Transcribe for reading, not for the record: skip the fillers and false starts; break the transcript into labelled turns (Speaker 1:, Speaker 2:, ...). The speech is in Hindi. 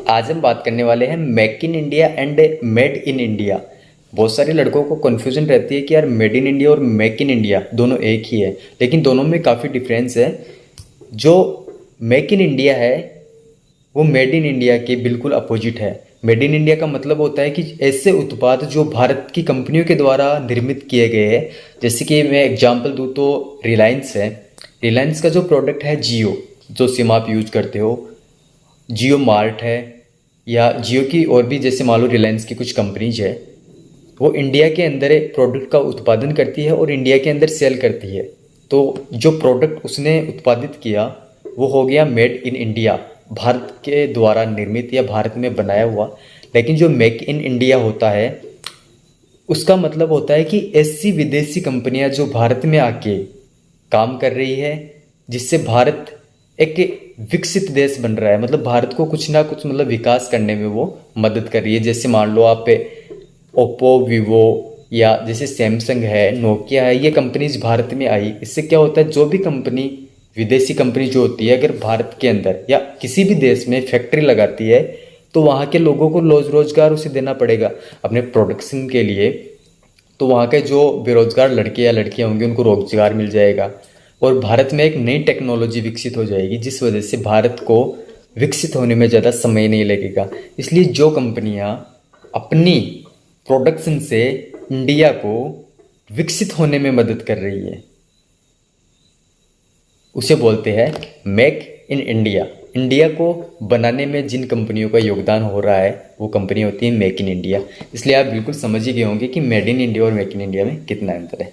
Speaker 1: आज हम बात करने वाले हैं make in India and made in India. बहुत सारे लड़कों को कन्फ्यूजन रहती है कि यार मेड इन इंडिया और मेक इन इंडिया दोनों एक ही है, लेकिन दोनों में काफ़ी डिफरेंस है। जो मेक इन इंडिया है वो मेड इन इंडिया के बिल्कुल अपोजिट है। मेड इन इंडिया का मतलब होता है कि ऐसे उत्पाद जो भारत की कंपनियों के द्वारा निर्मित किए गए हैं। जैसे कि मैं एग्जांपल दूँ तो रिलायंस है। रिलायंस का जो प्रोडक्ट है जियो, जो सिम आप यूज करते हो, जियो मार्ट है, या जियो की और भी जैसे मान लो रिलायंस की कुछ कंपनीज है, वो इंडिया के अंदर एक प्रोडक्ट का उत्पादन करती है और इंडिया के अंदर सेल करती है। तो जो प्रोडक्ट उसने उत्पादित किया वो हो गया मेड इन इंडिया, भारत के द्वारा निर्मित या भारत में बनाया हुआ। लेकिन जो मेक इन इंडिया होता है उसका मतलब होता है कि ऐसी विदेशी कंपनियां जो भारत में आके काम कर रही है, जिससे भारत एक विकसित देश बन रहा है। मतलब भारत को कुछ ना कुछ मतलब विकास करने में वो मदद कर रही है। जैसे मान लो आप ओप्पो, वीवो, या जैसे सैमसंग है, नोकिया है, ये कंपनीज भारत में आई। इससे क्या होता है, जो भी कंपनी विदेशी कंपनी जो होती है अगर भारत के अंदर या किसी भी देश में फैक्ट्री लगाती है तो वहाँ के लोगों को रोजगार उसे देना पड़ेगा अपने प्रोडक्शन के लिए। तो वहाँ के जो बेरोजगार लड़के या लड़कियाँ होंगे उनको रोजगार मिल जाएगा और भारत में एक नई टेक्नोलॉजी विकसित हो जाएगी, जिस वजह से भारत को विकसित होने में ज़्यादा समय नहीं लगेगा। इसलिए जो कंपनियाँ अपनी प्रोडक्शन से इंडिया को विकसित होने में मदद कर रही है उसे बोलते हैं मेक इन इंडिया। इंडिया को बनाने में जिन कंपनियों का योगदान हो रहा है वो कंपनी होती है मेक इन इंडिया। इसलिए आप बिल्कुल समझ ही गए होंगे कि मेड इन इंडिया और मेक इन इंडिया में कितना अंतर है।